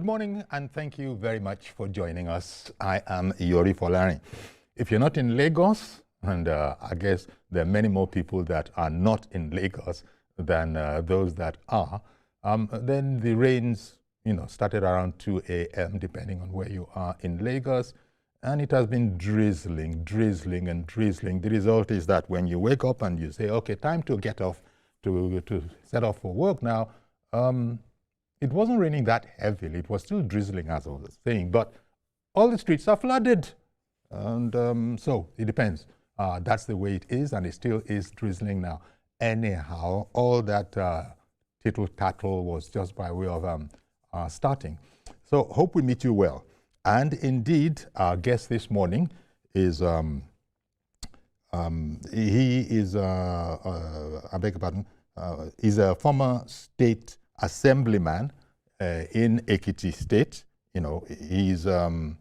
Good morning, and thank you very much for joining us. I am Yori Folari. If you're not in Lagos, and I guess there are many more people that are not in Lagos than those that are, then the rains, started around 2 a.m. depending on where you are in Lagos, and it has been drizzling, drizzling, and drizzling. The result is that when you wake up and you say, okay, time to get off, to set off for work now, it wasn't raining that heavily. It was still drizzling, as I was saying, but all the streets are flooded. And so it depends. That's the way it is, and it still is drizzling now. Anyhow, all that tittle-tattle was just by way of starting. So hope we meet you well. And indeed, our guest this morning is, he is, I beg your pardon, he's a former state assemblyman in Ekiti State. He's, let me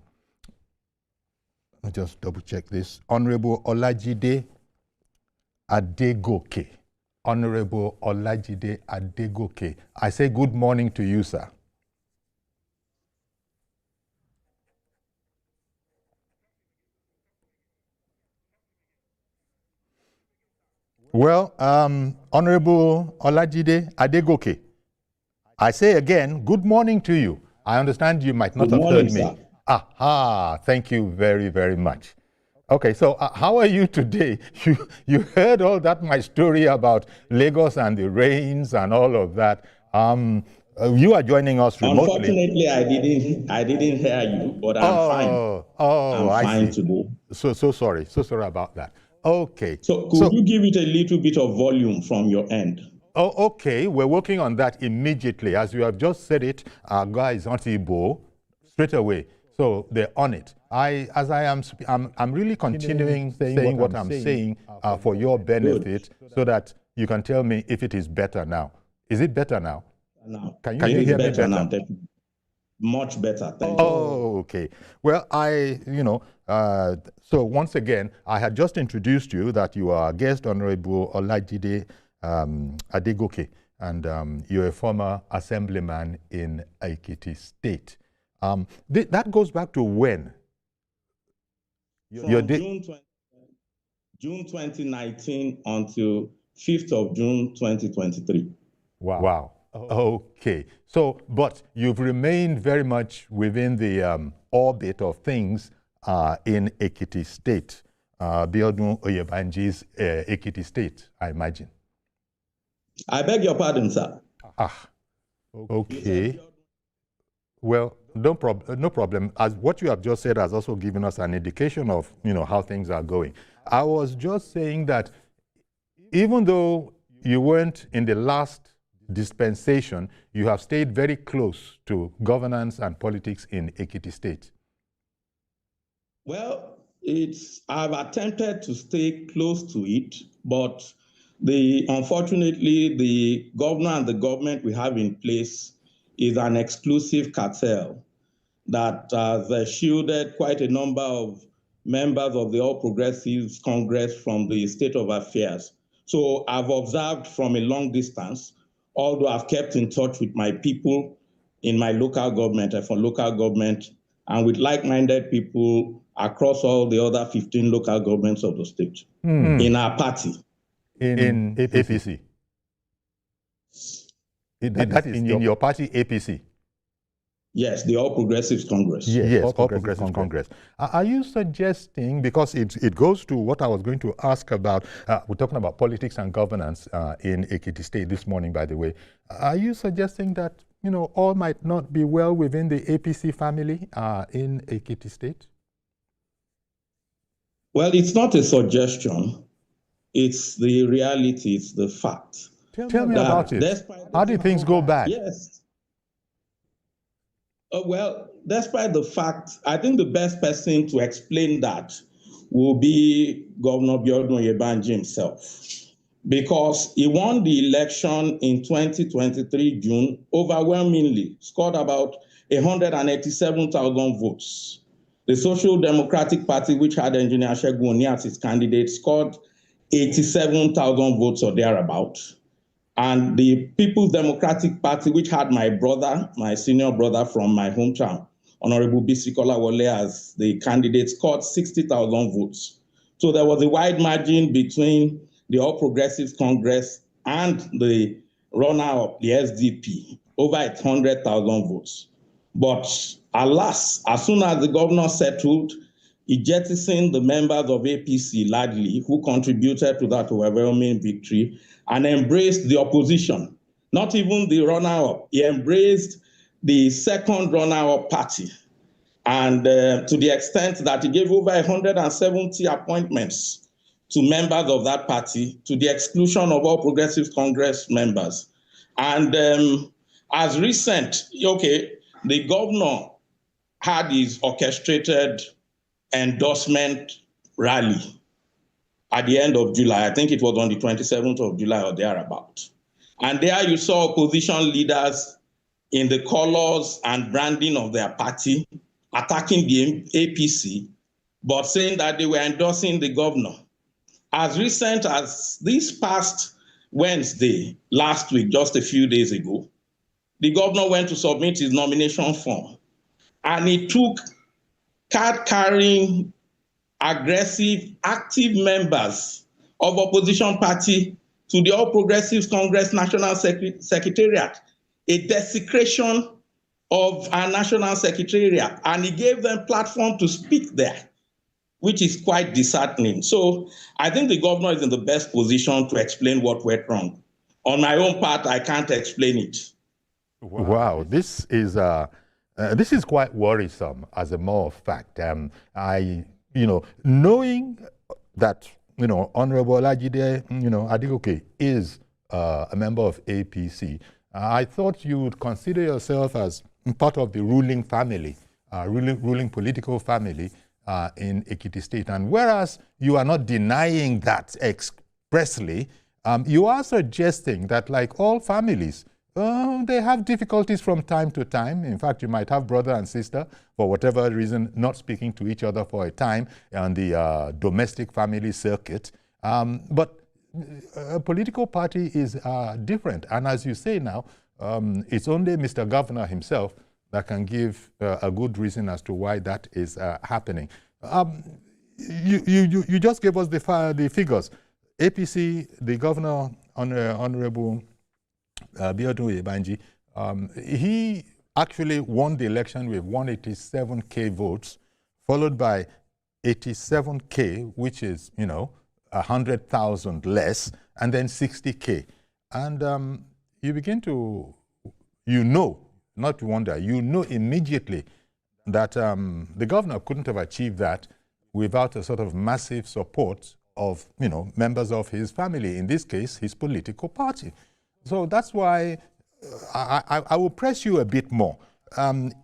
just double check this, Honorable Olajide Adegoke. Honorable Olajide Adegoke. I say good morning to you, sir. Well, Honorable Olajide Adegoke, I say again, good morning to you. I understand you might not have heard me. Sir. Aha, thank you very, very much. Okay, so how are you today? You heard all that, my story about Lagos and the rains and all of that. You are joining us remotely. Unfortunately, I didn't hear you, but I'm fine. I'm fine today. So sorry about that. Okay. So could you give it a little bit of volume from your end? Oh, okay. We're working on that immediately. As you have just said it, our guy is on Igbo straight away. So they're on it. I'm really continuing saying what I'm saying for your benefit. Good. So that you can tell me if it is better now. Is it better now? No. Can you hear me better? Now, much better. Thank you. Oh, okay. Well, so once again, I had just introduced you that you are a guest, Honorable Olajide Adegoke, and you're a former assemblyman in Ekiti State. That goes back to when? From June 2019 until 5th of June 2023. Wow. Okay. So, but you've remained very much within the orbit of things in Ekiti State, Biodun Oyebanji's Ekiti State, I imagine. I beg your pardon, sir. Okay. Well, no problem. As what you have just said has also given us an indication of, how things are going. I was just saying that even though you weren't in the last dispensation, you have stayed very close to governance and politics in Ekiti State. Well, I've attempted to stay close to it, but unfortunately, the governor and the government we have in place is an exclusive cartel that has shielded quite a number of members of the All Progressives Congress from the state of affairs. So I've observed from a long distance, although I've kept in touch with my people in my local government and for local government, and with like-minded people across all the other 15 local governments of the state in our party. In APC. That is in your party, APC? Yes, the All Progressives Congress. Yes, All Progressives Congress. Are you suggesting, because it goes to what I was going to ask about, we're talking about politics and governance in Ekiti State this morning, by the way. Are you suggesting that, all might not be well within the APC family in Ekiti State? Well, it's not a suggestion. It's the reality, it's the fact. Tell me about it. How did things go bad? Yes. Well, despite the fact, I think the best person to explain that will be Governor Biodun Oyebanji himself, because he won the election in 2023 June overwhelmingly, scored about 187,000 votes. The Social Democratic Party, which had Engineer Segun Oni as its candidate, scored 87,000 votes or thereabout. And the People's Democratic Party, which had my brother, my senior brother from my hometown, Honorable Bisi Kolawole, as the candidate, scored 60,000 votes. So there was a wide margin between the All Progressives Congress and the runner-up, the SDP, over 100,000 votes. But alas, as soon as the governor settled, he jettisoned the members of APC largely, who contributed to that overwhelming victory, and embraced the opposition, not even the runner-up. He embraced the second runner-up party, and to the extent that he gave over 170 appointments to members of that party, to the exclusion of All Progressives Congress members. And as recent, the governor had his orchestrated endorsement rally at the end of July. I think it was on the 27th of July or thereabout. And there you saw opposition leaders in the colors and branding of their party attacking the APC, but saying that they were endorsing the governor. As recent as this past Wednesday, last week, just a few days ago, the governor went to submit his nomination form, and he took card-carrying, aggressive, active members of opposition party to the All Progressives Congress National Secretariat, a desecration of our National Secretariat, and he gave them platform to speak there, which is quite disheartening. So I think the governor is in the best position to explain what went wrong. On my own part, I can't explain it. Wow, this is quite worrisome, as a matter of fact. Knowing that, Honorable Olajide, Adigoke is a member of APC, I thought you would consider yourself as part of the ruling family, ruling political family in Ekiti State. And whereas you are not denying that expressly, you are suggesting that, like all families, they have difficulties from time to time. In fact, you might have brother and sister, for whatever reason, not speaking to each other for a time on the domestic family circuit. But a political party is different. And as you say now, it's only Mr. Governor himself that can give a good reason as to why that is happening. You just gave us the figures. APC, the governor, Honorable Biodun Yebanji, he actually won the election with 187K votes, followed by 87K, which is, 100,000 less, and then 60K. And you begin to, not to wonder, immediately that the governor couldn't have achieved that without a sort of massive support of, members of his family, in this case, his political party. So that's why I will press you a bit more.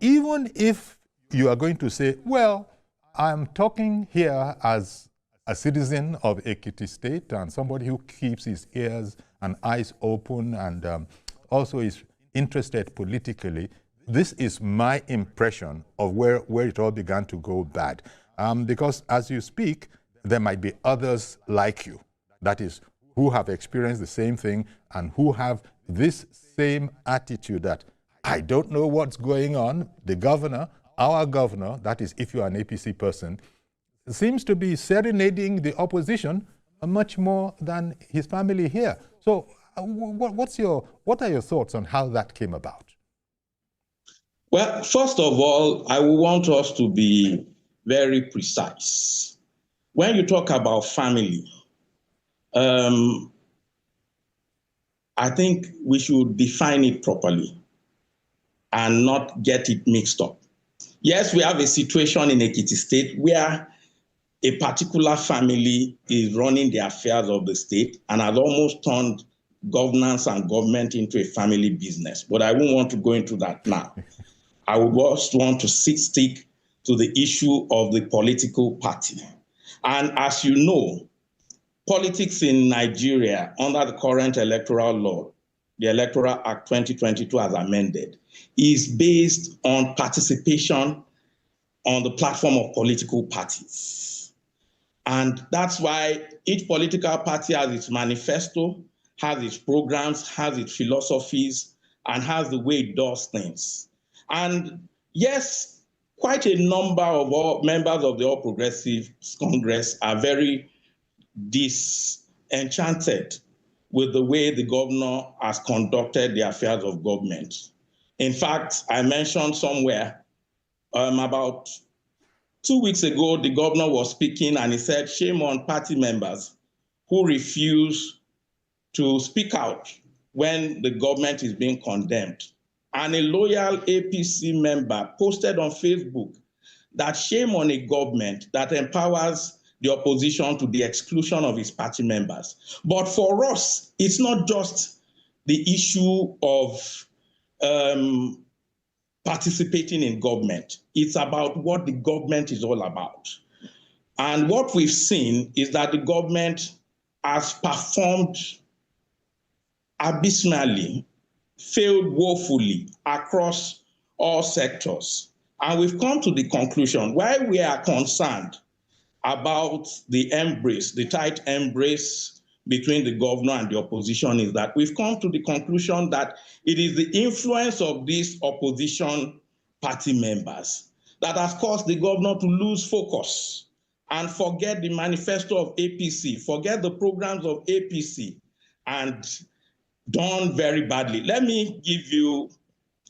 Even if you are going to say, well, I'm talking here as a citizen of Ekiti State and somebody who keeps his ears and eyes open and also is interested politically, this is my impression of where it all began to go bad. Because as you speak, there might be others like you, that is, who have experienced the same thing and who have this same attitude that I don't know what's going on. The governor, our governor, that is if you are an APC person, seems to be serenading the opposition much more than his family here. So what are your thoughts on how that came about? Well, first of all, I want us to be very precise. When you talk about family, I think we should define it properly and not get it mixed up. Yes, we have a situation in Ekiti State where a particular family is running the affairs of the state and has almost turned governance and government into a family business. But I won't want to go into that now. I would just want to stick to the issue of the political party. And as you know, politics in Nigeria under the current electoral law, the Electoral Act 2022 as amended, is based on participation on the platform of political parties. And that's why each political party has its manifesto, has its programs, has its philosophies, and has the way it does things. And yes, quite a number of all members of the All Progressives Congress are very disenchanted with the way the governor has conducted the affairs of government. In fact, I mentioned somewhere about 2 weeks ago, the governor was speaking and he said, shame on party members who refuse to speak out when the government is being condemned. And a loyal APC member posted on Facebook that shame on a government that empowers the opposition to the exclusion of its party members. But for us, it's not just the issue of participating in government. It's about what the government is all about. And what we've seen is that the government has performed abysmally, failed woefully across all sectors. And we've come to the conclusion why we are concerned about the embrace, the tight embrace between the governor and the opposition is that we've come to the conclusion that it is the influence of these opposition party members that has caused the governor to lose focus and forget the manifesto of APC, forget the programs of APC, and done very badly. Let me give you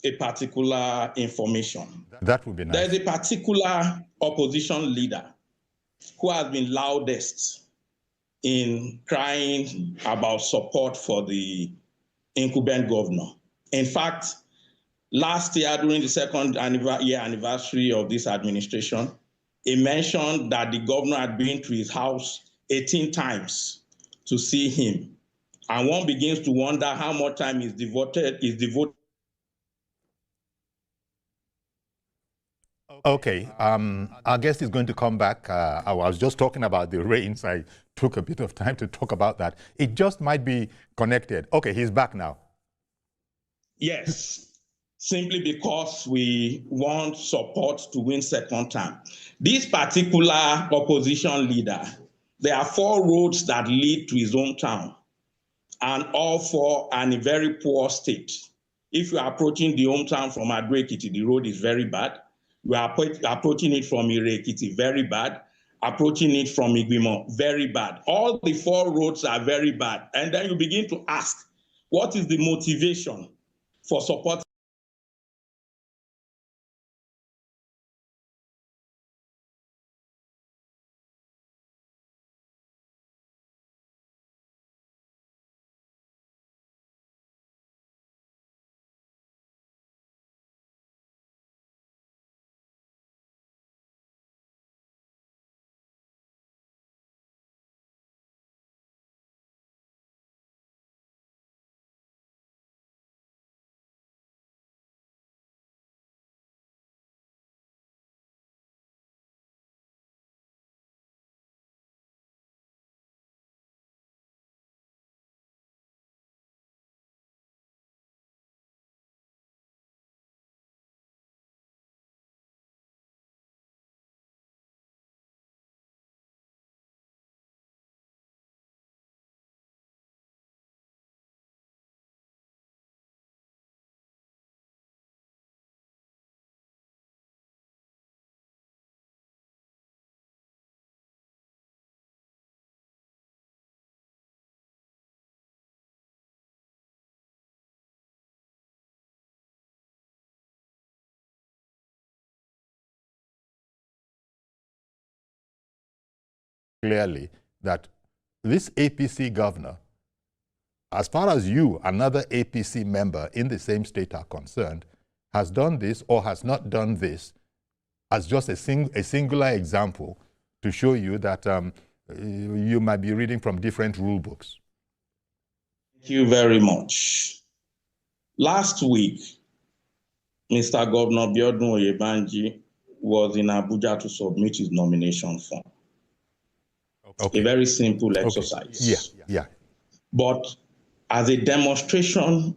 a particular information. That would be nice. There's a particular opposition leader who has been loudest in crying about support for the incumbent governor. In fact, last year, during the second year anniversary of this administration, he mentioned that the governor had been to his house 18 times to see him. And one begins to wonder how much time is devoted. Okay, our guest is going to come back. I was just talking about the rains. I took a bit of time to talk about that. It just might be connected. Okay, he's back now. Yes, simply because we want support to win second term. This particular opposition leader, there are 4 roads that lead to his hometown, and all 4 are in a very poor state. If you are approaching the hometown from Ado-Ekiti, the road is very bad. We are approaching it from Ire-Ekiti, very bad. Approaching it from Igbimo, very bad. All the 4 roads are very bad. And then you begin to ask, what is the motivation for support? Clearly that this APC governor, as far as you, another APC member in the same state are concerned, has done this or has not done this as just a singular example to show you that you might be reading from different rule books. Thank you very much. Last week, Mr. Governor Biodun Oyebanji was in Abuja to submit his nomination form. Okay. A very simple exercise. Okay. Yeah. But as a demonstration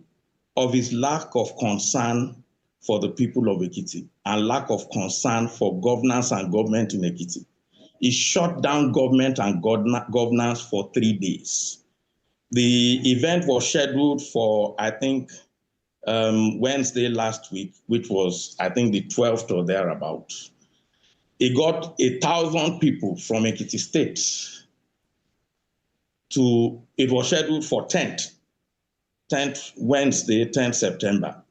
of his lack of concern for the people of Ekiti and lack of concern for governance and government in Ekiti, he shut down government and governance for 3 days. The event was scheduled for, I think, Wednesday last week, which was, I think, the 12th or thereabout. It got 1,000 people from Ekiti State it was scheduled for 10th Wednesday, 10th September.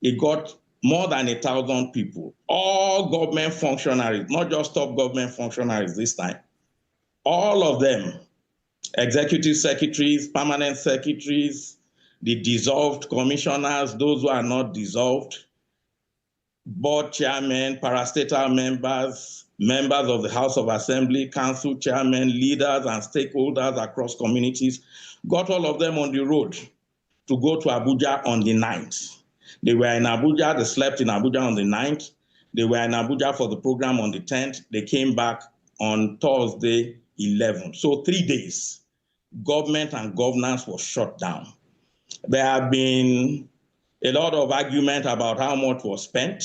It got more than 1,000 people, all government functionaries, not just top government functionaries this time. All of them, executive secretaries, permanent secretaries, the dissolved commissioners, those who are not dissolved, board chairmen, parastatal members, members of the House of Assembly, council chairmen, leaders and stakeholders across communities, got all of them on the road to go to Abuja on the 9th. They were in Abuja, they slept in Abuja on the 9th. They were in Abuja for the program on the 10th. They came back on Thursday, 11th. So 3 days, government and governance was shut down. There have been a lot of argument about how much was spent.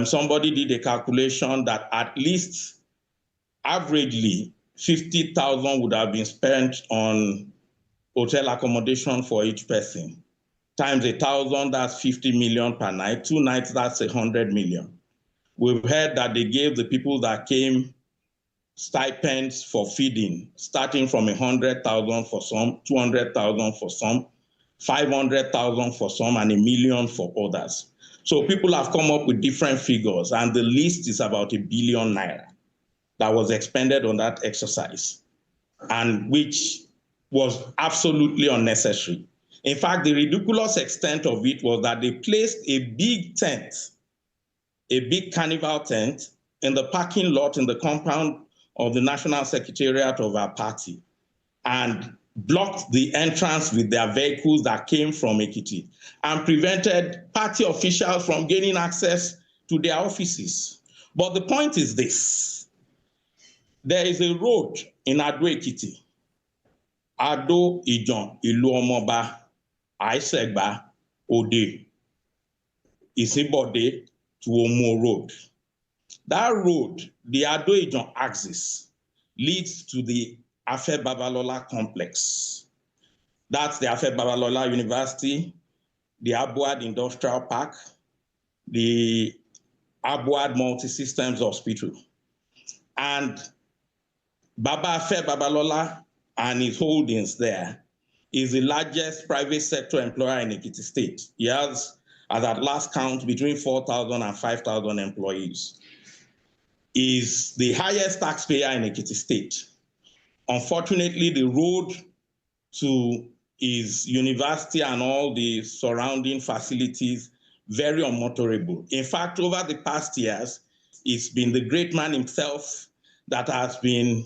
Somebody did a calculation that at least averagely 50,000 would have been spent on hotel accommodation for each person. Times 1,000, that's 50 million per night. 2 nights, that's 100 million. We've heard that they gave the people that came stipends for feeding, starting from 100,000 for some, 200,000 for some, 500,000 for some, and 1 million for others. So people have come up with different figures, and the list is about 1 billion naira that was expended on that exercise, and which was absolutely unnecessary. In fact, the ridiculous extent of it was that they placed a big tent, a big carnival tent, in the parking lot in the compound of the National Secretariat of our party, and blocked the entrance with their vehicles that came from Ekiti, and prevented party officials from gaining access to their offices. But the point is this: there is a road in Ado Ekiti, Ado Ijon, Iluomoba, Aisegba, Ode, Isibode to Omo Road. That road, the Ado Ijon axis, leads to the Afe Babalola complex. That's the Afe Babalola University, the Abuad Industrial Park, the Abuad Multi-Systems Hospital. And Baba Afe Babalola and his holdings there is the largest private sector employer in Ekiti State. He has, as at last count, between 4,000 and 5,000 employees. Is the highest taxpayer in Ekiti State. Unfortunately, the road to his university and all the surrounding facilities, very unmotorable. In fact, over the past years, it's been the great man himself that has been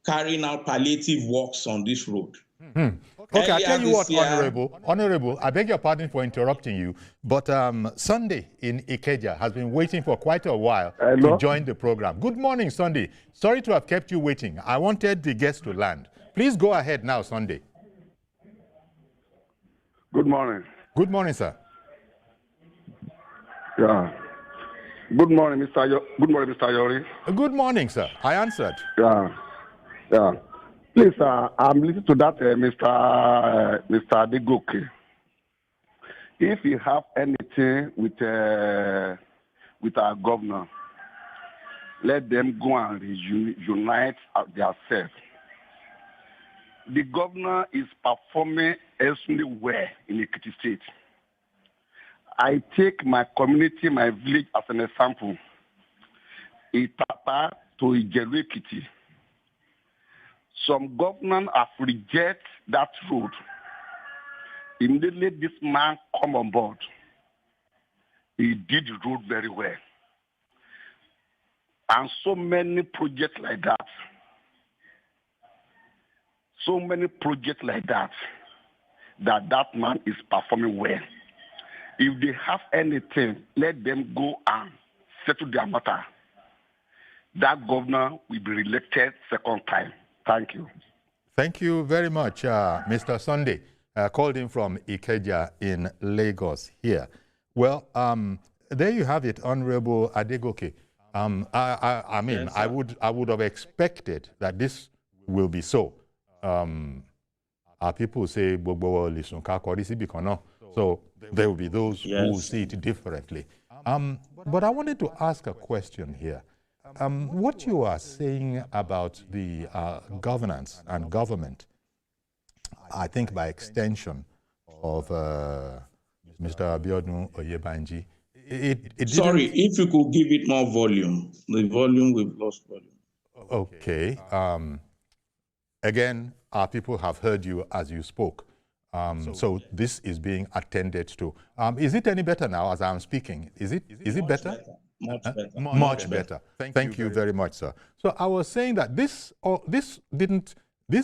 carrying out palliative works on this road. Okay, I tell you what, Honorable, I beg your pardon for interrupting you, but Sunday in Ikeja has been waiting for quite a while to join the program. Good morning, Sunday. Sorry to have kept you waiting. I wanted the guests to land. Please go ahead now, Sunday. Good morning. Good morning, sir. Yeah. Good morning, Mr. Good morning, Mr. Yori. Good morning, sir. I answered. Yeah. Yeah. Please, I'm listening to that, Mr. Adegoke. If you have anything with our governor, let them go and unite themselves. The governor is performing extremely well in Ekiti State. I take my community, my village as an example. Itapa to Ijeru Ekiti. Some governors have rejected that road. Immediately this man come on board. He did the road very well. And so many projects like that. So many projects like that, that man is performing well. If they have anything, let them go and settle their matter. That governor will be reelected second time. Thank you. Thank you very much, Mr. Sunday. Called in from Ikeja in Lagos here. Well, there you have it, Honorable Adegoke. I mean, yes, I would have expected that this will be so. people say, so there will be those who will see it differently. But I wanted to ask a question here. What you are saying about the governance and government, I think by extension of Mr. Abiodun Oyebanji, Sorry, if you could give it more volume. The volume, we've lost volume. Okay. Again, our people have heard you as you spoke. So this is being attended to. Is it any better now as I'm speaking? Is it better? Much better. Much better. Thank you very much, sir. So I was saying that this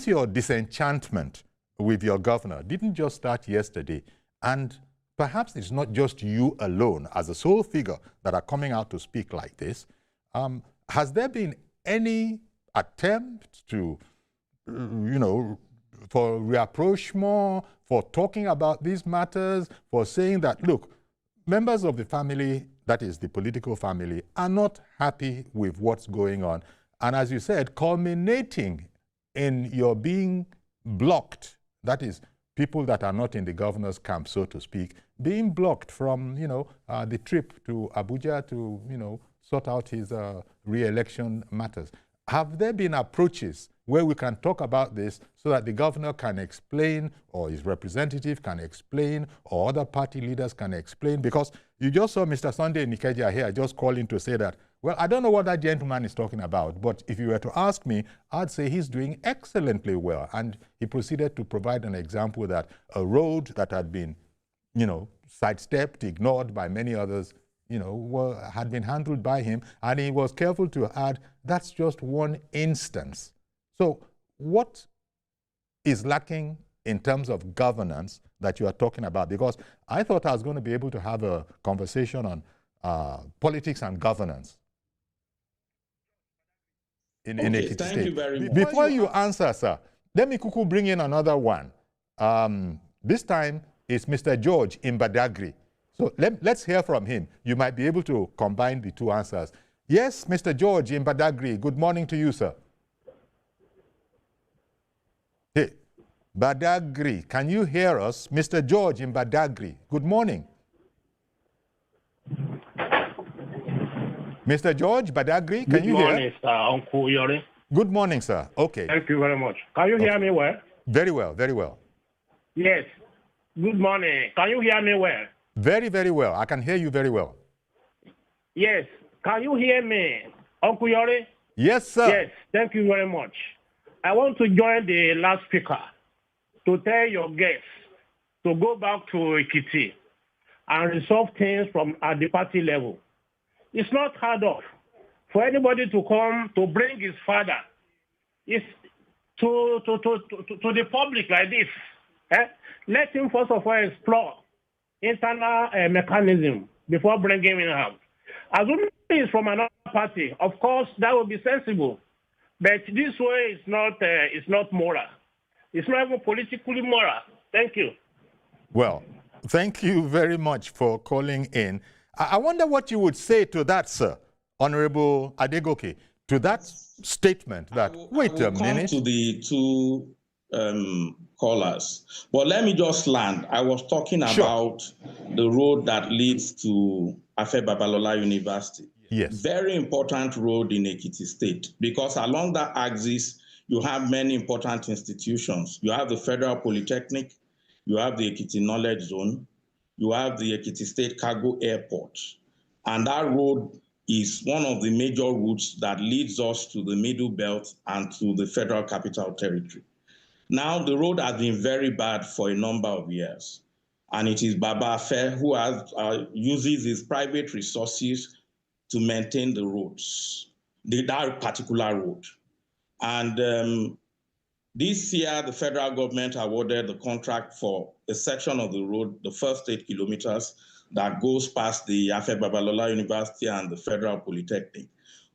your disenchantment with your governor didn't just start yesterday. And perhaps it's not just you alone as a sole figure that are coming out to speak like this. Has there been any attempt to, for rapprochement, for talking about these matters, for saying that, look, members of the family, that is the political family, are not happy with what's going on. And as you said, culminating in your being blocked, that is, people that are not in the governor's camp, so to speak, being blocked from, the trip to Abuja to, sort out his re-election matters. Have there been approaches where we can talk about this so that the governor can explain, or his representative can explain, or other party leaders can explain? Because you just saw Mr. Sunday Nikeja here just calling to say that, well, I don't know what that gentleman is talking about, but if you were to ask me, I'd say he's doing excellently well. And he proceeded to provide an example that a road that had been, sidestepped, ignored by many others, had been handled by him, and he was careful to add, that's just one instance. So what is lacking in terms of governance that you are talking about? Because I thought I was going to be able to have a conversation on politics and governance in Ekiti State. Thank you very much. Before you answer, sir, let me quickly bring in another one. This time it's Mr. George in Badagry. So let's hear from him. You might be able to combine the two answers. Yes, Mr. George in Badagry, good morning to you, sir. Hey, Badagry, can you hear us? Mr. George in Badagry, good morning. Mr. George, Badagry, can you hear? Good morning, sir, Uncle Yori. Good morning, sir. Okay. Thank you very much. Can you hear me well? Very well, very well. Yes. Good morning. Can you hear me well? Very, very well. I can hear you very well. Yes. Can you hear me, Uncle Yori? Yes, sir. Yes. Thank you very much. I want to join the last speaker to tell your guests to go back to Ekiti and resolve things at the party level. It's not hard enough for anybody to come to bring his father to the public like this. Let him first of all explore internal mechanism before bringing him out. Assuming he's from another party, of course, that would be sensible. But this way is not moral. It's not even politically moral. Thank you. Well, thank you very much for calling in. I wonder what you would say to that, sir, Honorable Adegoke, to that statement that, wait a minute. Come to the two callers. But let me just land. I was talking about the road that leads to Afe Babalola University. Yes. Very important road in Ekiti State, because along that axis, you have many important institutions. You have the Federal Polytechnic, you have the Ekiti Knowledge Zone, you have the Ekiti State Cargo Airport. And that road is one of the major routes that leads us to the Middle Belt and to the Federal Capital Territory. Now, the road has been very bad for a number of years. And it is Baba Afe who uses his private resources to maintain the roads, that particular road. And this year, the federal government awarded the contract for a section of the road, the first 8 kilometers, that goes past the Afe Babalola University and the Federal Polytechnic.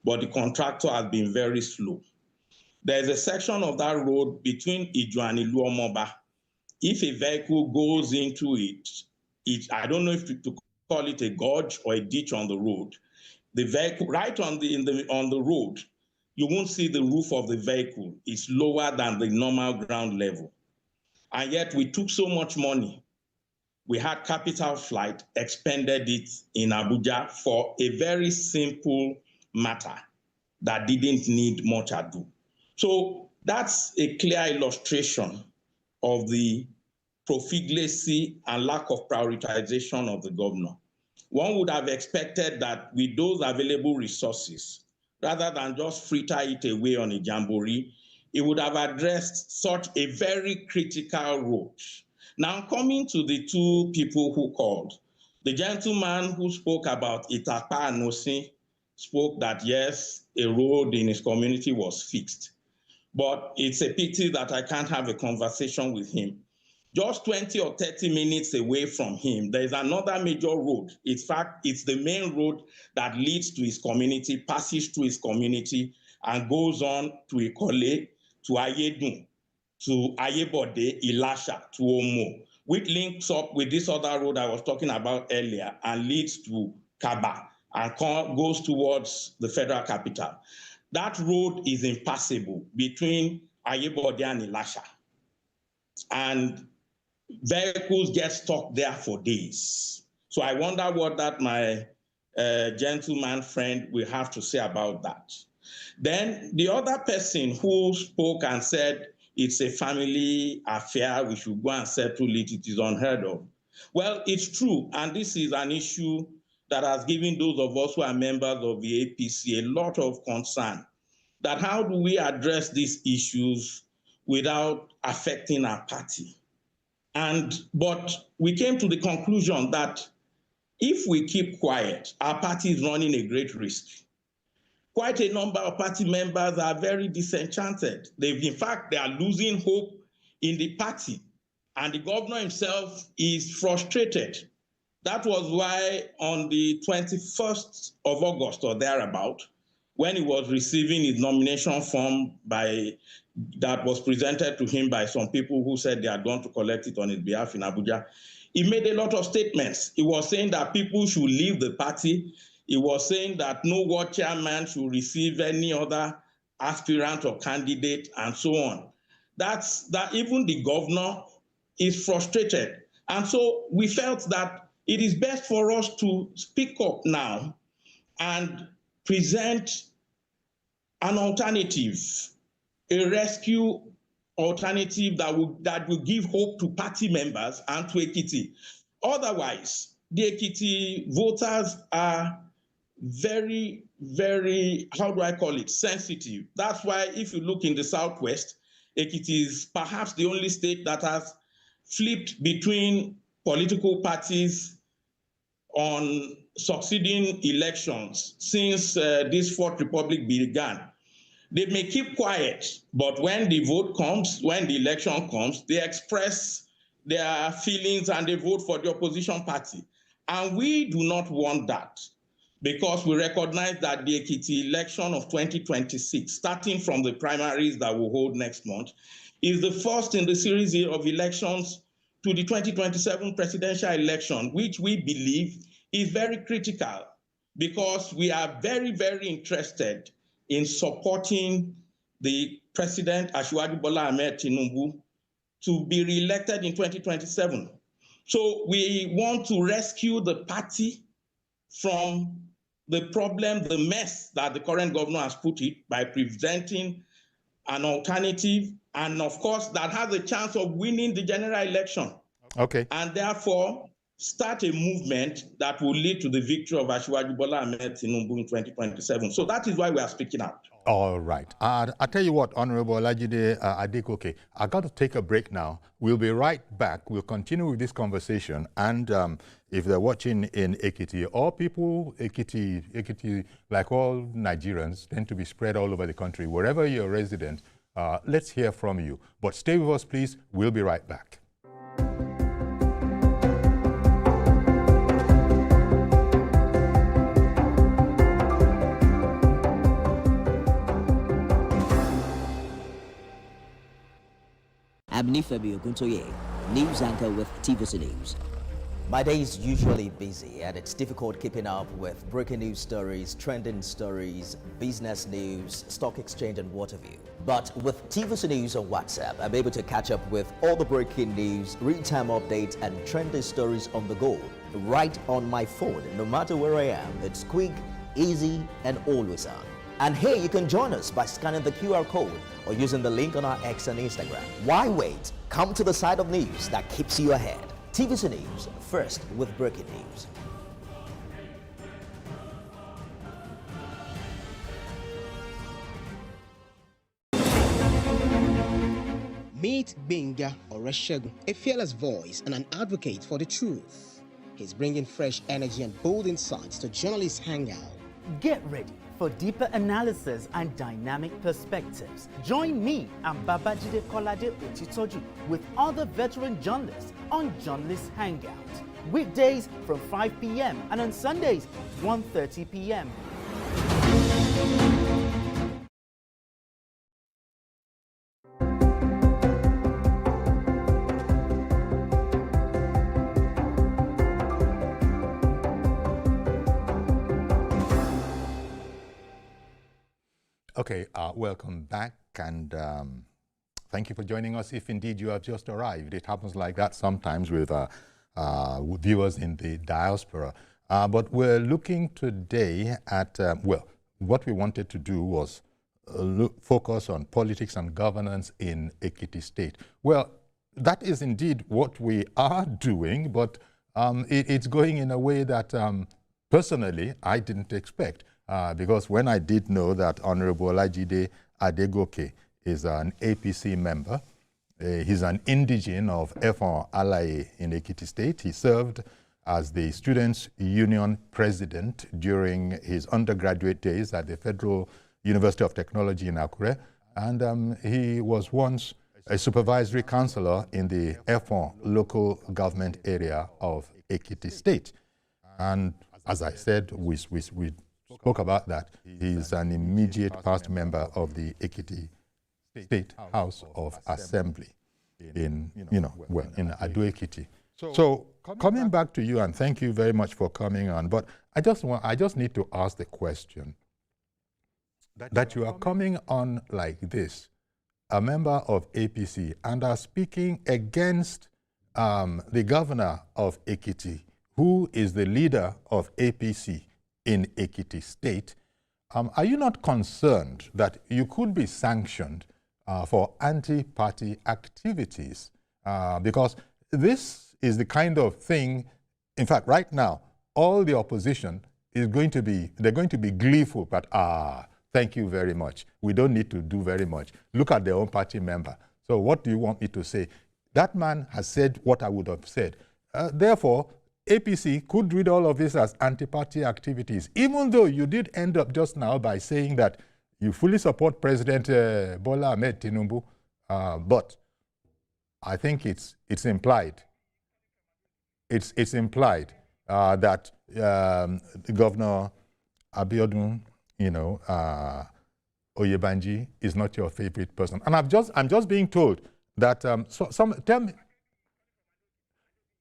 But the contractor has been very slow. There's a section of that road between Ijo and Iluomoba. If a vehicle goes into it, I don't know if to call it a gorge or a ditch on the road. The vehicle, right on the road, you won't see the roof of the vehicle. It's lower than the normal ground level. And yet we took so much money. We had capital flight, expended it in Abuja for a very simple matter that didn't need much ado. So that's a clear illustration of the profligacy and lack of prioritization of the governor. One would have expected that with those available resources, rather than just fritter it away on a jamboree, it would have addressed such a very critical road. Now, coming to the two people who called, the gentleman who spoke about Itapa and Osin spoke that, yes, a road in his community was fixed. But it's a pity that I can't have a conversation with him. Just 20 or 30 minutes away from him, there's another major road. In fact, it's the main road that leads to his community, passes through his community, and goes on to Ikole, to Ayedun, to Ayebode, Ilasha, to Omo, which links up with this other road I was talking about earlier and leads to Kaba and goes towards the federal capital. That road is impassable between Ayebode and Ilasha. And vehicles get stuck there for days. So I wonder what that my gentleman friend will have to say about that. Then the other person who spoke and said it's a family affair, we should go and settle it, it is unheard of. Well, it's true, and this is an issue that has given those of us who are members of the APC a lot of concern, that how do we address these issues without affecting our party? But we came to the conclusion that if we keep quiet, our party is running a great risk. Quite a number of party members are very disenchanted. In fact, they are losing hope in the party, and the governor himself is frustrated. That was why on the 21st of August or thereabout, when he was receiving his nomination form that was presented to him by some people who said they had gone to collect it on his behalf in Abuja, he made a lot of statements. He was saying that people should leave the party. He was saying that no ward chairman should receive any other aspirant or candidate and so on. That even the governor is frustrated. And so we felt that it is best for us to speak up now and present an alternative, a rescue alternative that will give hope to party members and to Ekiti. Otherwise, the Ekiti voters are very, very, how do I call it, sensitive. That's why if you look in the Southwest, Ekiti is perhaps the only state that has flipped between political parties on succeeding elections since this Fourth Republic began. They may keep quiet, but when the vote comes, when the election comes, they express their feelings and they vote for the opposition party. And we do not want that, because we recognize that the Ekiti election of 2026, starting from the primaries that we'll hold next month, is the first in the series of elections to the 2027 presidential election, which we believe is very critical, because we are very, very interested in supporting the President Asiwaju Bola Ahmed Tinubu to be re-elected in 2027. So we want to rescue the party from the problem, the mess that the current governor has put it, by presenting an alternative, and of course, that has a chance of winning the general election. Okay. And therefore, start a movement that will lead to the victory of Asiwaju Bola Ahmed Tinubu in 2027. So that is why we are speaking out. All right. I tell you what, Honorable Olajide Adegoke, I got to take a break now. We'll be right back. We'll continue with this conversation. And if they're watching in Ekiti, all people, Ekiti, like all Nigerians, tend to be spread all over the country. Wherever you're resident, let's hear from you. But stay with us, please. We'll be right back. I'm Nifemi Oguntoye, news anchor with TVC News. My day is usually busy and it's difficult keeping up with breaking news stories, trending stories, business news, stock exchange and what have you. But with TVC News on WhatsApp, I'm able to catch up with all the breaking news, real-time updates and trending stories on the go, right on my phone, no matter where I am. It's quick, easy and always on. And here you can join us by scanning the QR code or using the link on our X and Instagram. Why wait? Come to the side of news that keeps you ahead. TVC News, first with breaking news. Meet Benga Oreshegun, a fearless voice and an advocate for the truth. He's bringing fresh energy and bold insights to journalists' hangout. Get ready for deeper analysis and dynamic perspectives. Join me and Babajide Kolade Otitoju with other veteran journalists on Journalists Hangout. Weekdays from 5 p.m. and on Sundays 1:30 p.m. Okay, welcome back, and thank you for joining us. If indeed you have just arrived, it happens like that sometimes with viewers in the diaspora. But we're looking today at, well, what we wanted to do was focus on politics and governance in Ekiti State. Well, that is indeed what we are doing, but it's going in a way that personally I didn't expect. Because when I did know that Honorable Olajide Adegoke is an APC member, he's an indigene of Efon Alaye in Ekiti State. He served as the Students' Union president during his undergraduate days at the Federal University of Technology in Akure. And he was once a supervisory councillor in the Efon local government area of Ekiti State. And as I said, we spoke about that. He's an immediate past member of the Ekiti State House of Assembly in, in Ado-Ekiti. So coming back to you, and thank you very much for coming on, but I just need to ask the question that you are coming on like this, a member of APC, and are speaking against the governor of Ekiti, who is the leader of APC in Ekiti State. Are you not concerned that you could be sanctioned for anti-party activities? Because this is the kind of thing, in fact, right now, all the opposition is going to be, they're going to be gleeful, but thank you very much. We don't need to do very much. Look at their own party member. So what do you want me to say? That man has said what I would have said. Therefore, APC could read all of this as anti-party activities, even though you did end up just now by saying that you fully support President Bola Ahmed Tinubu, but I think it's implied. It's implied that Governor Abiodun, Oyebanji is not your favorite person, and I'm just being told that tell me.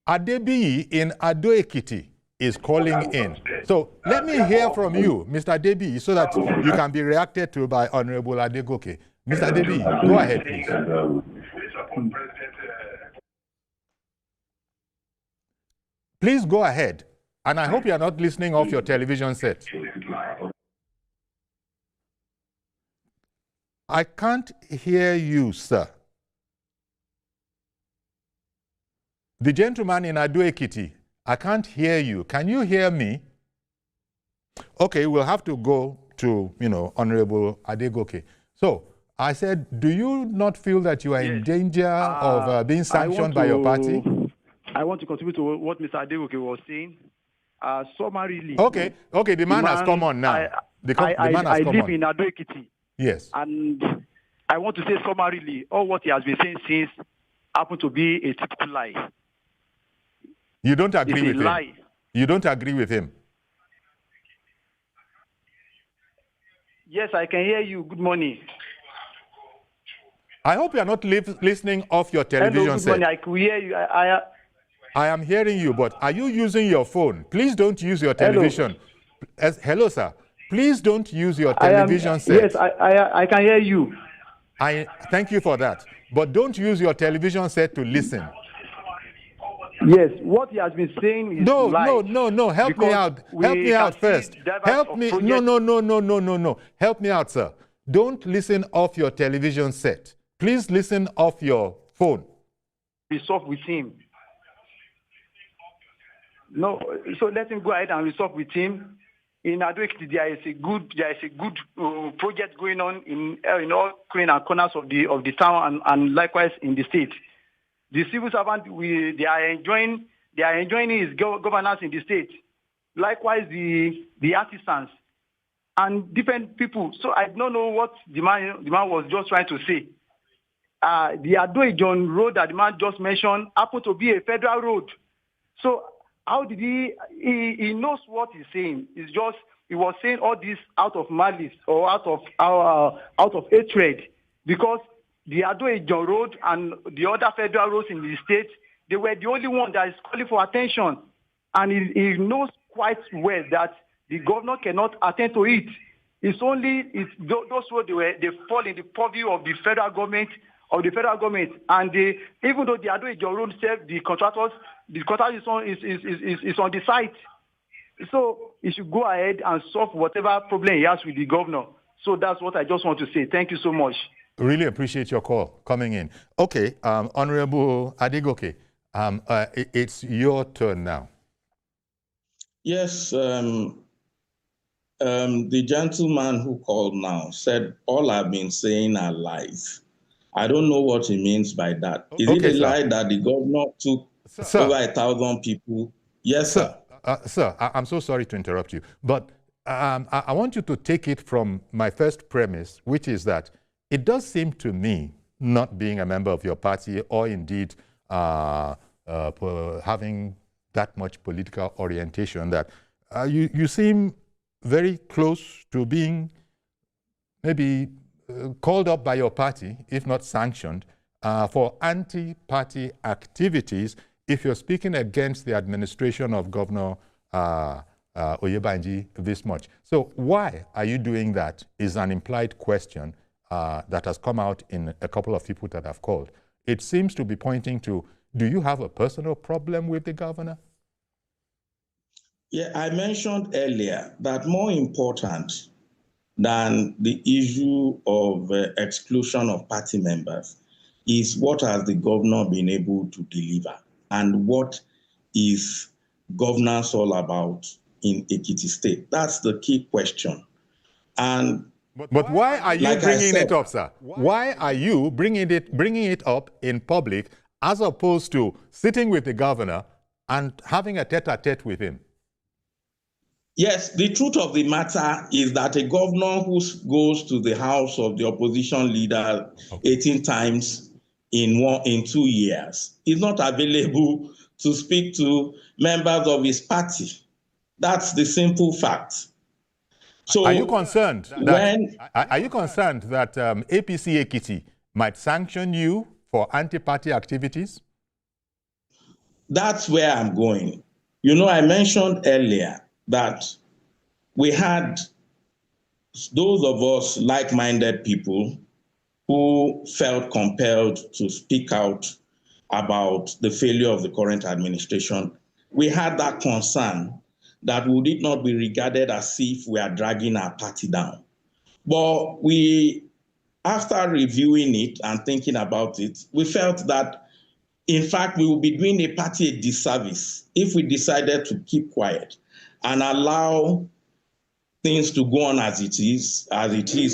Adebiyi in Ado-Ekiti is calling in. So let me hear from you, Mr. Adebiyi, so that you can be reacted to by Honorable Adegoke. Mr. Adebiyi, go ahead, please. Please go ahead. And I hope you are not listening off your television set. I can't hear you, sir. The gentleman in Ado-Ekiti, I can't hear you. Can you hear me? Okay, we'll have to go to, Honorable Adegoke. So, I said, do you not feel that you are in danger of being sanctioned by your party? I want to contribute to what Mr. Adegoke was saying. Summarily. Okay, the man has come on now. I live in Ado-Ekiti. Yes. And I want to say summarily, all what he has been saying since happened to be a typical lie. You don't agree with him? You don't agree with him? Yes, I can hear you. Good morning. I hope you are not listening off your television set. Good morning. I could hear you. I am hearing you, but are you using your phone? Please don't use your television. Hello, sir. Please don't use your television set. Yes, I can hear you. I thank you for that. But don't use your television set to listen. Yes, what he has been saying is no. Help me out. Help me out first. Help me. No. Help me out, sir. Don't listen off your television set. Please listen off your phone. Resolve with him. No, so let him go ahead and resolve with him. In Ado-Ekiti, there is a good project going on in all corners of the town and likewise in the state. The civil servant, they are enjoying his governance in the state. Likewise, the artisans and different people. So I don't know what the man was just trying to say. The Ado-Ijon road that the man just mentioned happened to be a federal road. So how did he knows what he's saying? It's just he was saying all this out of malice or out of hatred, because the Ado-Ijon road and the other federal roads in the state, they were the only one that is calling for attention, and he knows quite well that the governor cannot attend to it. It's only those roads they fall in the purview of the federal government. And even though the Ado-Ijon road itself, the contractor is on the site. So he should go ahead and solve whatever problem he has with the governor. So that's what I just want to say. Thank you so much. Really appreciate your call coming in. Okay, Honorable Adegoke, it's your turn now. Yes, the gentleman who called now said all I've been saying are lies. I don't know what he means by that. Is it a lie that the governor took over 1,000 people? Yes, sir. Sir, I'm so sorry to interrupt you, but I want you to take it from my first premise, which is that it does seem to me, not being a member of your party or indeed having that much political orientation, that you seem very close to being maybe called up by your party, if not sanctioned, for anti-party activities if you're speaking against the administration of Governor Oyebanji this much. So why are you doing that is an implied question that has come out in a couple of people that have called. It seems to be pointing to, do you have a personal problem with the governor? Yeah, I mentioned earlier that more important than the issue of exclusion of party members is what has the governor been able to deliver, and what is governance all about in Ekiti State. That's the key question. And but why are you bringing it up, sir? Why are you bringing it up in public as opposed to sitting with the governor and having a tete-a-tete with him? Yes, the truth of the matter is that a governor who goes to the house of the opposition leader 18 times in 2 years is not available to speak to members of his party. That's the simple fact. So are you concerned that APC Ekiti might sanction you for anti-party activities? That's where I'm going. You know, I mentioned earlier that we had those of us like-minded people who felt compelled to speak out about the failure of the current administration. We had that concern that would it not be regarded as if we are dragging our party down. But after reviewing it and thinking about it, we felt that, in fact, we would be doing a party a disservice if we decided to keep quiet and allow things to go on as it is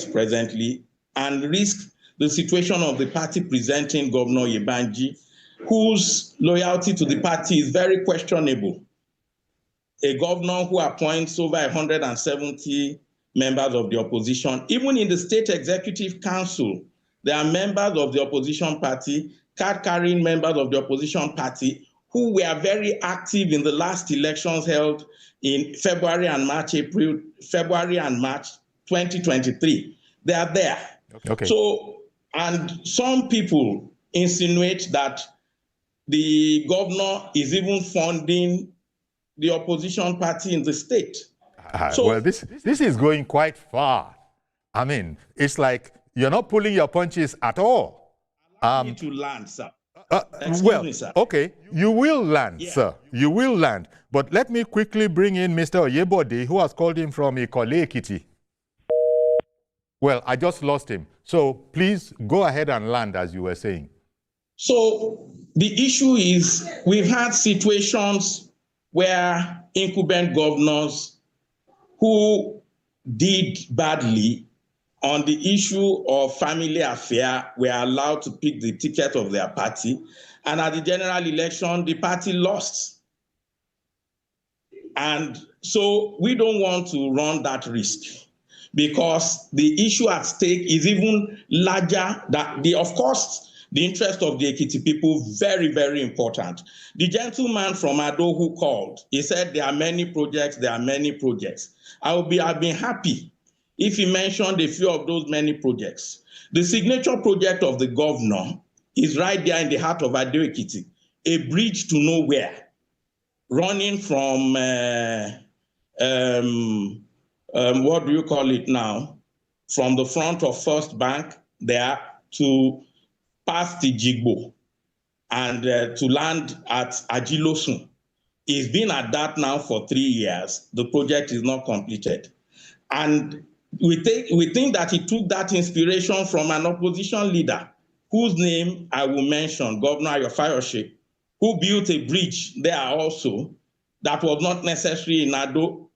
presently, and risk the situation of the party presenting Governor Oyebanji, whose loyalty to the party is very questionable. A governor who appoints over 170 members of the opposition. Even in the State Executive Council, there are members of the opposition party, card-carrying members of the opposition party, who were very active in the last elections held in February and March 2023. They are there. Okay. So, and some people insinuate that the governor is even funding the opposition party in the state. Well, this is going quite far. I mean, it's like you're not pulling your punches at all. Need to land, sir. Well, me, sir. Okay, you will land, sir. You will land. But let me quickly bring in Mr. Oyebode, who has called in from Ikole Ekiti. Well, I just lost him. So please go ahead and land, as you were saying. So the issue is we've had situations where incumbent governors who did badly on the issue of family affair were allowed to pick the ticket of their party. And at the general election, the party lost. And so we don't want to run that risk, because the issue at stake is even larger than of course, the interest of the Ekiti people, very, very important. The gentleman from Ado who called, he said there are many projects, I've been happy if he mentioned a few of those many projects. The signature project of the governor is right there in the heart of Ado Ekiti, a bridge to nowhere, running from, what do you call it now? From the front of First Bank there to past the Jigbo and to land at Ajilosun. It's been at that now for 3 years. The project is not completed. And we think that he took that inspiration from an opposition leader, whose name I will mention, Governor Ayofayoshe, who built a bridge there also that was not necessary in Ado.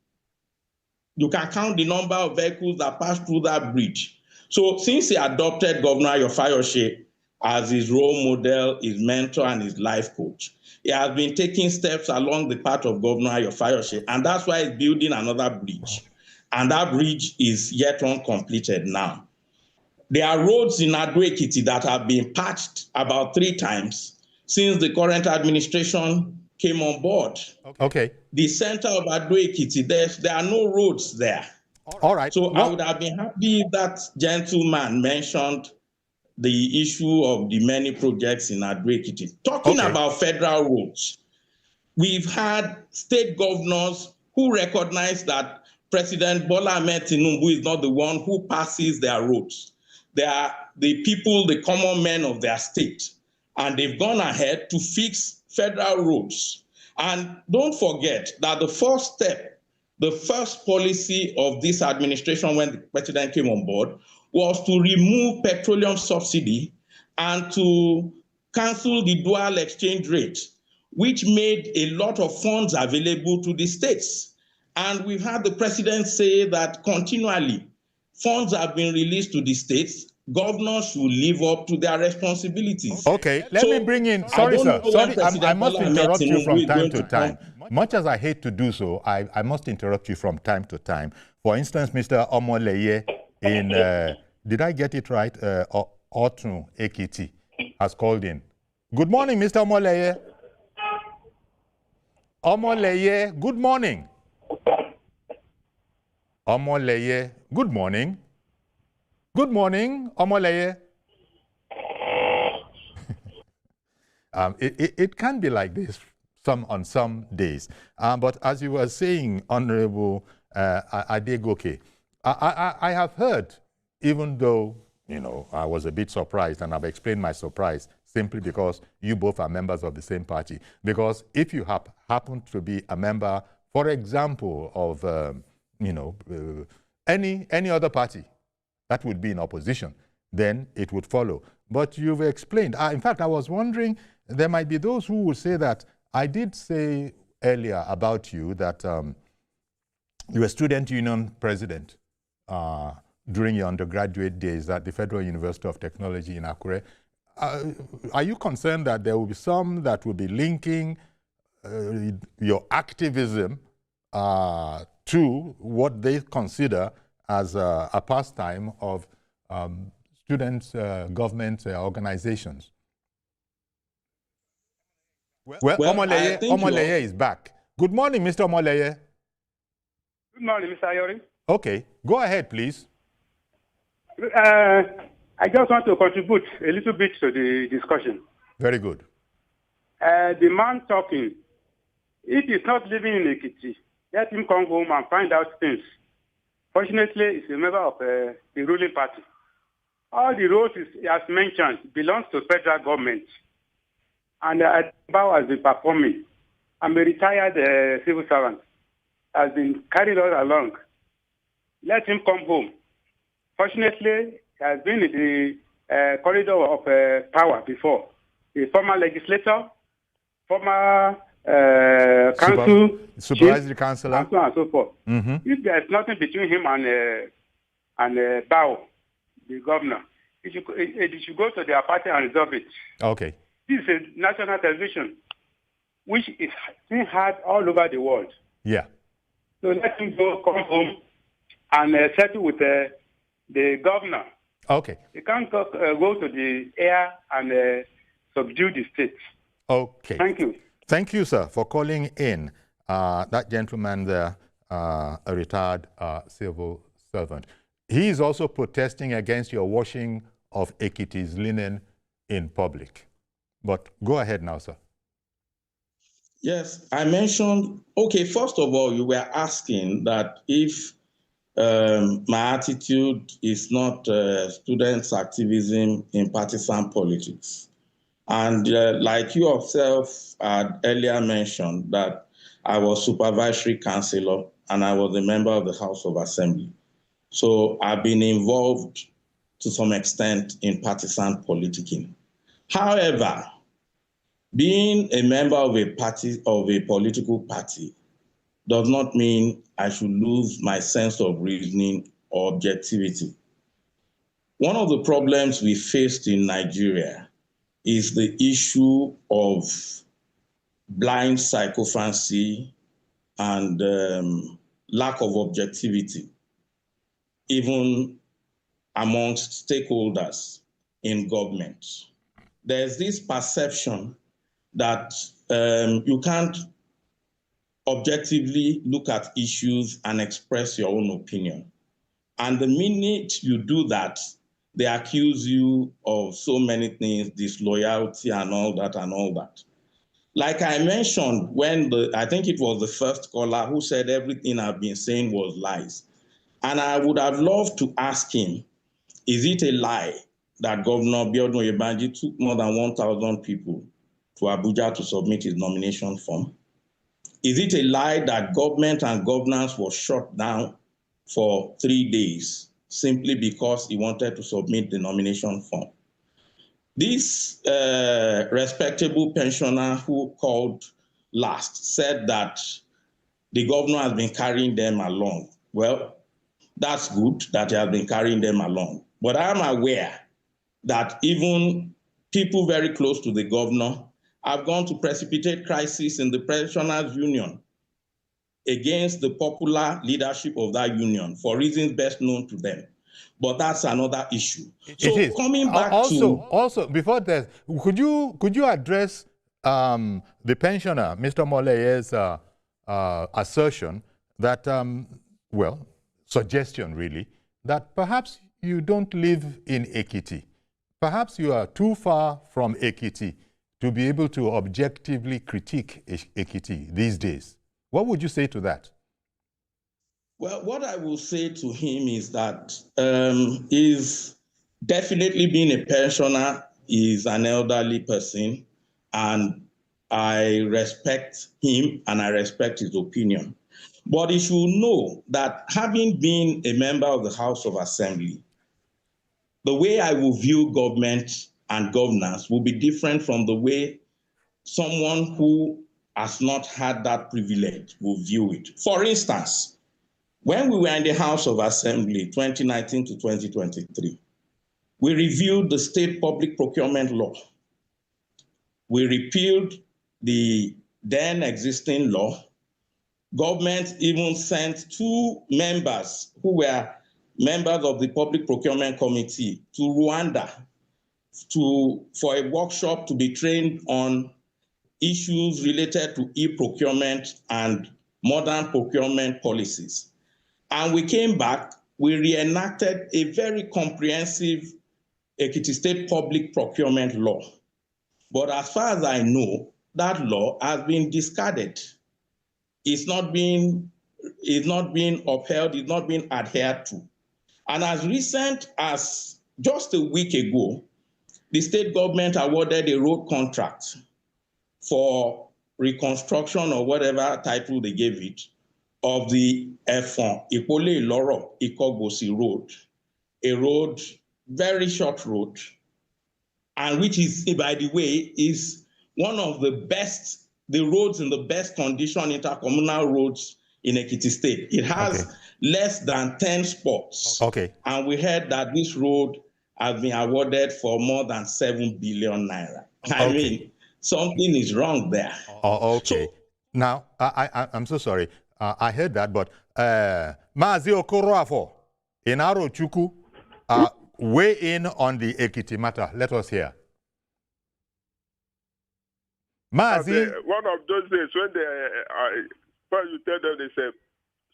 You can count the number of vehicles that passed through that bridge. So since he adopted Governor Ayofayoshe as his role model, his mentor, and his life coach, he has been taking steps along the path of Governor Ayofayoshe, and that's why he's building another bridge. And that bridge is yet uncompleted now. There are roads in Ado Ekiti that have been patched about 3 times since the current administration came on board. Okay. The center of Ado Ekiti, there are no roads there. All right. So I would have been happy if that gentleman mentioned the issue of the many projects in Ado Ekiti. Talking about federal roads, we've had state governors who recognize that President Bola Ahmed Tinubu is not the one who passes their roads. They are the people, the common men of their state. And they've gone ahead to fix federal roads. And don't forget that the first step, the first policy of this administration when the president came on board was to remove petroleum subsidy and to cancel the dual exchange rate, which made a lot of funds available to the states. And we've had the president say that continually funds have been released to the states. Governors should live up to their responsibilities. Okay, let me bring in, sorry sir, I must interrupt you from time to time. Much as I hate to do so, I must interrupt you from time to time. For instance, Mr. Omoleye in, did I get it right? Otun Ekiti has called in. Good morning, Mr. Omoleye. Omoleye, good morning. Omoleye, good morning. Good morning, Omoleye. It can be like this on some days. But as you were saying, Honorable Adegoke, I have heard, even though, you know, I was a bit surprised, and I've explained my surprise simply because you both are members of the same party. Because if you happen to be a member, for example, of, you know, any other party that would be in opposition, then it would follow. But you've explained. In fact, I was wondering, there might be those who would say that I did say earlier about you that you were student union president during your undergraduate days at the Federal University of Technology in Akure. Are you concerned that there will be some that will be linking your activism to what they consider as a pastime of student government organizations? Well, Omoleye is back. Good morning, Mr. Omoleye. Good morning, Mr. Ayori. Okay, go ahead, please. I just want to contribute a little bit to the discussion. Very good. The man talking, if he's not living in Ekiti, let him come home and find out things. Fortunately, he's a member of the ruling party. All the roads, as mentioned, belongs to federal government. And Bao has been performing. I'm a retired civil servant. Has been carried on along. Let him come home. Fortunately, he has been in the corridor of power before. A former legislator, former council, supervisory councillor, and so on and so forth. Mm-hmm. If there is nothing between him and Bao, the governor, it should go to their party and resolve it. Okay. This is a national television, which is being heard all over the world. Yeah. So let him come home and settle with the governor. Okay. He can't go to the air and subdue the state. Okay. Thank you. Thank you, sir, for calling in. That gentleman there, a retired civil servant. He is also protesting against your washing of Ekiti's linen in public. But go ahead now, sir. Yes, I mentioned, okay, first of all, you were asking that if my attitude is not students' activism in partisan politics. And like you yourself had earlier mentioned, that I was supervisory councillor and I was a member of the House of Assembly. So I've been involved to some extent in partisan politicking. However, being a member of a party, of a political party, does not mean I should lose my sense of reasoning or objectivity. One of the problems we faced in Nigeria is the issue of blind sycophancy and lack of objectivity, even amongst stakeholders in government. There's this perception that you can't objectively look at issues and express your own opinion. And the minute you do that, they accuse you of so many things, disloyalty and all that and all that. Like I mentioned, when I think it was the first caller who said everything I've been saying was lies. And I would have loved to ask him, is it a lie that Governor Biodun Oyebanji took more than 1,000 people to Abuja to submit his nomination form? Is it a lie that government and governance was shut down for 3 days simply because he wanted to submit the nomination form? This respectable pensioner who called last said that the governor has been carrying them along. Well, that's good that he has been carrying them along. But I am aware that even people very close to the governor have gone to precipitate crisis in the pensioners' union against the popular leadership of that union for reasons best known to them. But that's another issue. So coming back also before that, could you address the pensioner, Mr. Moleye's assertion that, well, suggestion really, that perhaps you don't live in Ekiti. Perhaps you are too far from Ekiti to be able to objectively critique Ekiti these days. What would you say to that? Well, what I will say to him is that he's definitely being a pensioner, is an elderly person, and I respect him and I respect his opinion. But he should know that having been a member of the House of Assembly, the way I will view government and governance will be different from the way someone who has not had that privilege will view it. For instance, when we were in the House of Assembly 2019 to 2023, we reviewed the state public procurement law. We repealed the then existing law. Government even sent 2 members who were members of the Public Procurement Committee to Rwanda for a workshop to be trained on issues related to e-procurement and modern procurement policies. And we came back, we reenacted a very comprehensive Ekiti State Public Procurement Law. But as far as I know, that law has been discarded. It's not being upheld, it's not being adhered to. And as recent as just a week ago, the state government awarded a road contract for reconstruction or whatever title they gave it of the Efon Ipole Iloro Ikogosi Road, a road, very short road, and which is, by the way, is one of the best, the roads in the best condition intercommunal roads in Ekiti State. It has less than 10 spots. And we heard that this road has been awarded for more than 7 billion naira. I mean, something is wrong there. So, now, I'm so sorry. I heard that, but Mazi Okoroafo, Inaro Chuku, weigh in on the Ekiti matter. Let us hear. Mazi. One of those days when when you tell them they say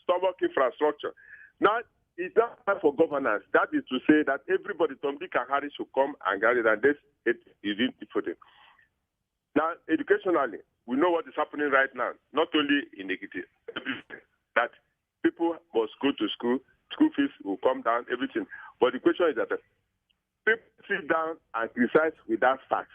stomach infrastructure. Now it's not time for governance. That is to say that everybody, Tom, Dick and Harry, should come and get it, and this it is it for them. Now, educationally, we know what is happening right now. Not only in Ekiti, that people must go to school. School fees will come down, everything. But the question is that people sit down and criticize without facts.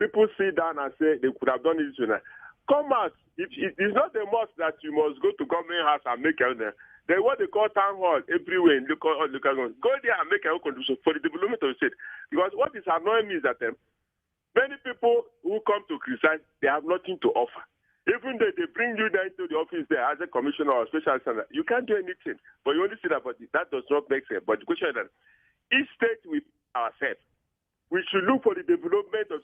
People sit down and say they could have done it tonight. Come out. It's not a must that you must go to government house and make out there. They what they call town hall everywhere in local government. Go there and make a contribution for the development of the state. Because what is annoying me is that many people who come to criticize, they have nothing to offer. Even though they bring you down to the office there as a commissioner or special senator, you can't do anything. But you only see that, but that does not make sense. But the question is that each state with ourselves, we should look for the development of,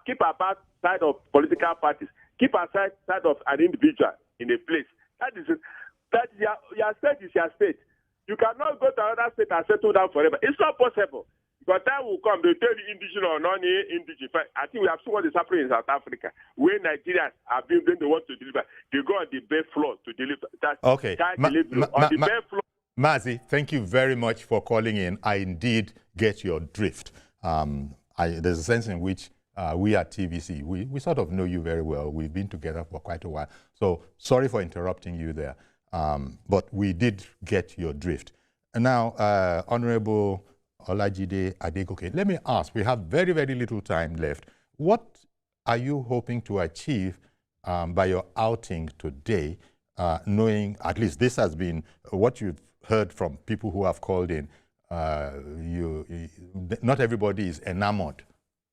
keep our side of political parties, keep our side of an individual in a place. That your state is your state. You cannot go to another state and settle down forever. It's not possible. But time will come, they'll tell the indigenous or non-indigenous. I think we have seen what is happening in South Africa, where Nigerians are being when they want to deliver. They go on the bare floor to deliver. That's on the bare floor. Mazi, thank you very much for calling in. I indeed get your drift. There's a sense in which we at TVC, we sort of know you very well. We've been together for quite a while. So sorry for interrupting you there. But we did get your drift. And now, Honorable Olajide Adegoke, let me ask, we have very, very little time left. What are you hoping to achieve by your outing today, knowing at least this has been what you've heard from people who have called in? Not everybody is enamored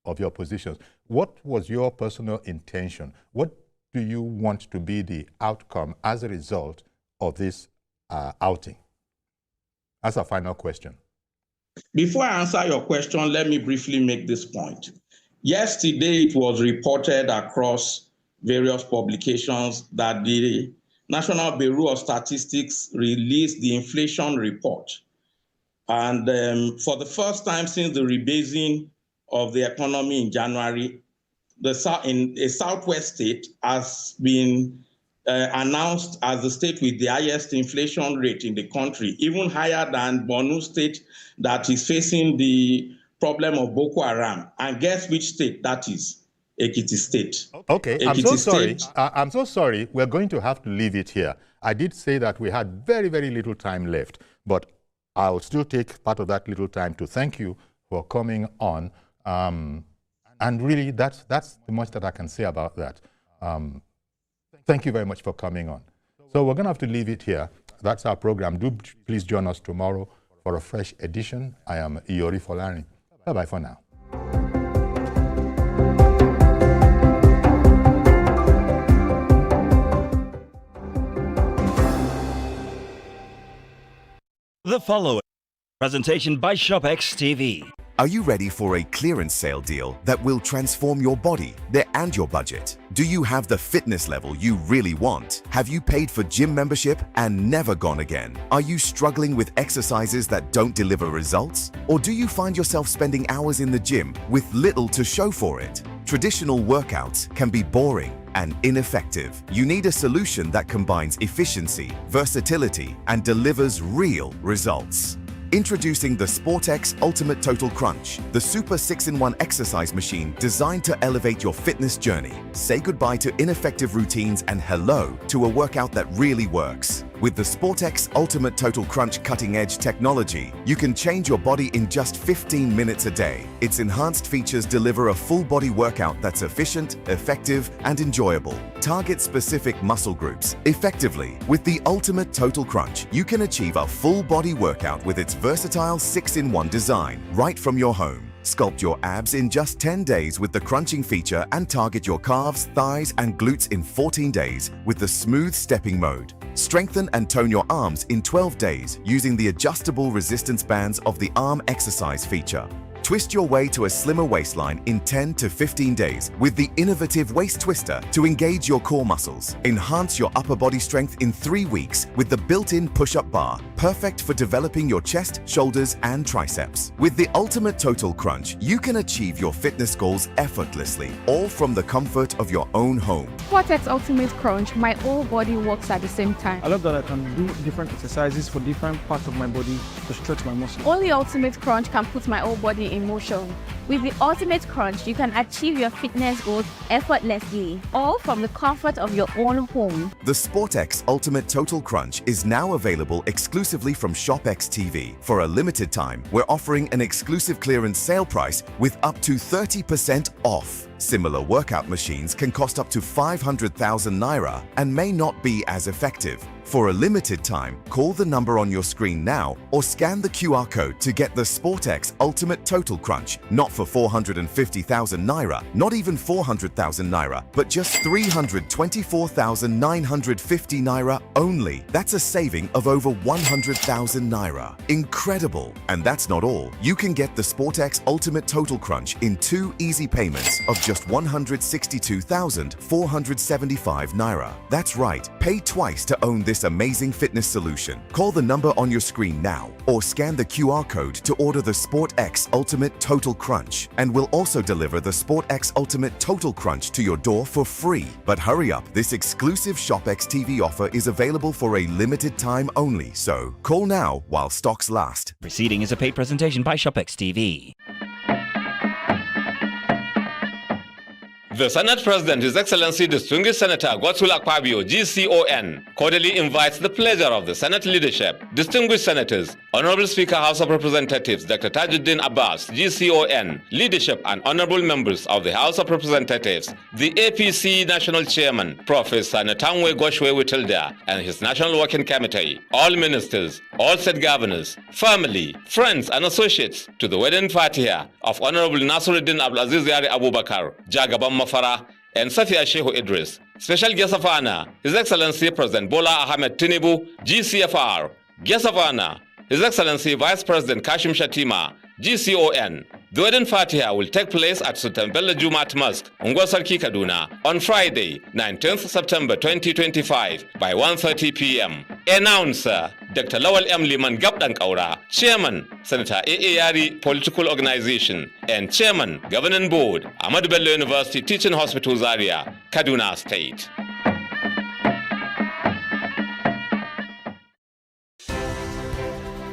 of your positions. What was your personal intention? What do you want to be the outcome as a result of this outing? That's our final question. Before I answer your question, let me briefly make this point. Yesterday, it was reported across various publications that the National Bureau of Statistics released the inflation report. And for the first time since the rebasing of the economy in January, in a southwest state has been announced as the state with the highest inflation rate in the country, even higher than Borno State that is facing the problem of Boko Haram. And guess which state that is? Ekiti State. Okay, I'm so sorry. We're going to have to leave it here. I did say that we had very, very little time left, but I'll still take part of that little time to thank you for coming on. And really, that's the much that I can say about that. Thank you very much for coming on. So we're going to have to leave it here. That's our program. Do please join us tomorrow for a fresh edition. I am Iyori Folani. Bye-bye for now. The following presentation by ShopX TV. Are you ready for a clearance sale deal that will transform your body and your budget? Do you have the fitness level you really want? Have you paid for gym membership and never gone again? Are you struggling with exercises that don't deliver results? Or do you find yourself spending hours in the gym with little to show for it? Traditional workouts can be boring and ineffective. You need a solution that combines efficiency, versatility, and delivers real results. Introducing the SportX Ultimate Total Crunch, the super 6-in-1 exercise machine designed to elevate your fitness journey. Say goodbye to ineffective routines and hello to a workout that really works. With the SportX Ultimate Total Crunch cutting-edge technology, you can change your body in just 15 minutes a day. Its enhanced features deliver a full-body workout that's efficient, effective, and enjoyable. Target specific muscle groups effectively. With the Ultimate Total Crunch, you can achieve a full-body workout with its versatile 6-in-1 design right from your home. Sculpt your abs in just 10 days with the crunching feature and target your calves, thighs, and glutes in 14 days with the smooth stepping mode. Strengthen and tone your arms in 12 days using the adjustable resistance bands of the arm exercise feature. Twist your way to a slimmer waistline in 10 to 15 days with the innovative waist twister to engage your core muscles. Enhance your upper body strength in 3 weeks with the built-in push-up bar, perfect for developing your chest, shoulders, and triceps. With the Ultimate Total Crunch, you can achieve your fitness goals effortlessly, all from the comfort of your own home. SportX Ultimate Crunch, my whole body works at the same time. I love that I can do different exercises for different parts of my body to stretch my muscles. Only Ultimate Crunch can put my whole body in motion. With the Ultimate Crunch, you can achieve your fitness goals effortlessly, all from the comfort of your own home. The SportX Ultimate Total Crunch is now available exclusively from ShopX TV. For a limited time, we're offering an exclusive clearance sale price with up to 30% off. Similar workout machines can cost up to 500,000 naira and may not be as effective. For a limited time, call the number on your screen now or scan the QR code to get the SportX Ultimate Total Crunch, not for 450,000 naira, not even 400,000 naira, but just 324,950 naira only. That's a saving of over 100,000 naira. Incredible! And that's not all. You can get the SportX Ultimate Total Crunch in 2 easy payments of just 162,475 naira. That's right, pay twice to own this amazing fitness solution. Call the number on your screen now or scan the QR code to order the SportX Ultimate Total Crunch, and we'll also deliver the SportX Ultimate Total Crunch to your door for free. But hurry up, this exclusive ShopX TV offer is available for a limited time only, so call now while stocks last. Proceeding is a paid presentation by ShopX TV. The Senate President, His Excellency Distinguished Senator Godswill Akpabio, GCON, cordially invites the pleasure of the Senate leadership, distinguished senators, Honorable Speaker, House of Representatives, Dr. Tajuddin Abbas, GCON, leadership and honorable members of the House of Representatives, the APC National Chairman, Professor Natangwe Goshwe Witilda, and his National Working Committee, all ministers, all state governors, family, friends, and associates to the wedding party of Honorable Nasiruddin Abdulaziz Yari Abubakar, Jagaban Mafara, and Safia Shehu Idris. Special guest of honor, His Excellency President Bola Ahmed Tinubu, GCFR. Guest of honor, His Excellency Vice President Kashim Shatima, GCON. The wedding Fatiha will take place at Sultan Bello Jumat Mosque, Ungwasarki, Kaduna, on Friday, 19th September 2025 by 1:30 p.m. Announcer, Dr. Lawal M. Liman Gabdan Kaura, Chairman, Senator A.A. Yari Political Organization, and Chairman, Governing Board, Ahmadu Bello University Teaching Hospital Zaria, Kaduna State.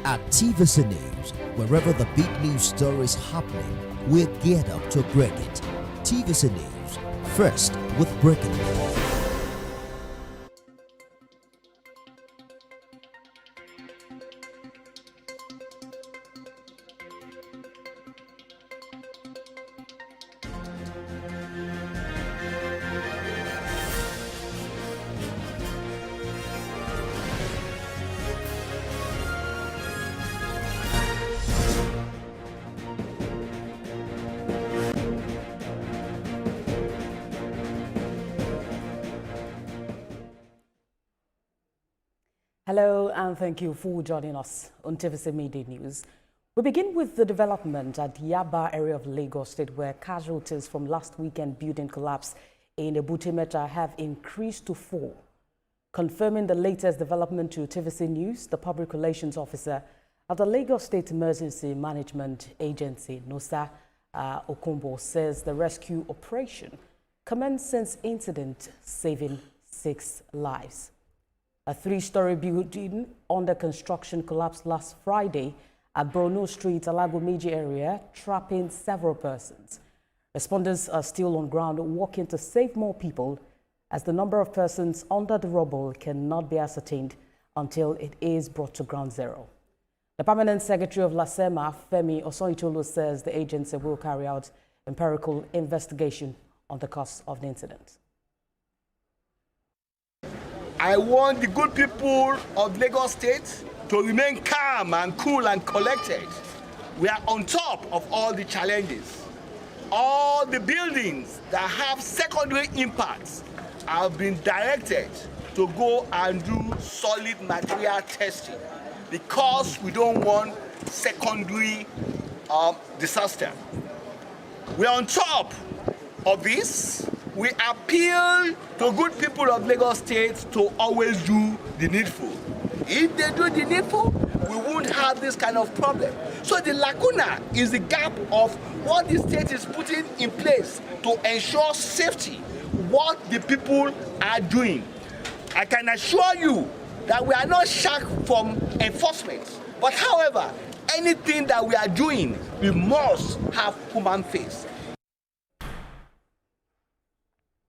At TVC News, wherever the big news story is happening, we're geared up to break it. TVC News, first with breaking news. Hello and thank you for joining us on TVC Media News. We begin with the development at the Yaba area of Lagos State, where casualties from last weekend building collapse in Ebute Metta have increased to 4. Confirming the latest development to TVC News, the Public Relations Officer of the Lagos State Emergency Management Agency, Nosa Okombo, says the rescue operation commenced since incident, saving 6 lives. A 3-story building under construction collapsed last Friday at Borno Street, Alagomeji area, trapping several persons. Respondents are still on ground working to save more people, as the number of persons under the rubble cannot be ascertained until it is brought to ground zero. The Permanent Secretary of LASEMA, Femi Osoitolu, says the agency will carry out empirical investigation on the cause of the incident. I want the good people of Lagos State to remain calm and cool and collected. We are on top of all the challenges. All the buildings that have secondary impacts have been directed to go and do solid material testing because we don't want secondary disaster. We're on top of this. We appeal to good people of Lagos State to always do the needful. If they do the needful, we won't have this kind of problem. So the lacuna is the gap of what the state is putting in place to ensure safety, what the people are doing. I can assure you that we are not shy from enforcement. But however, anything that we are doing, we must have human face.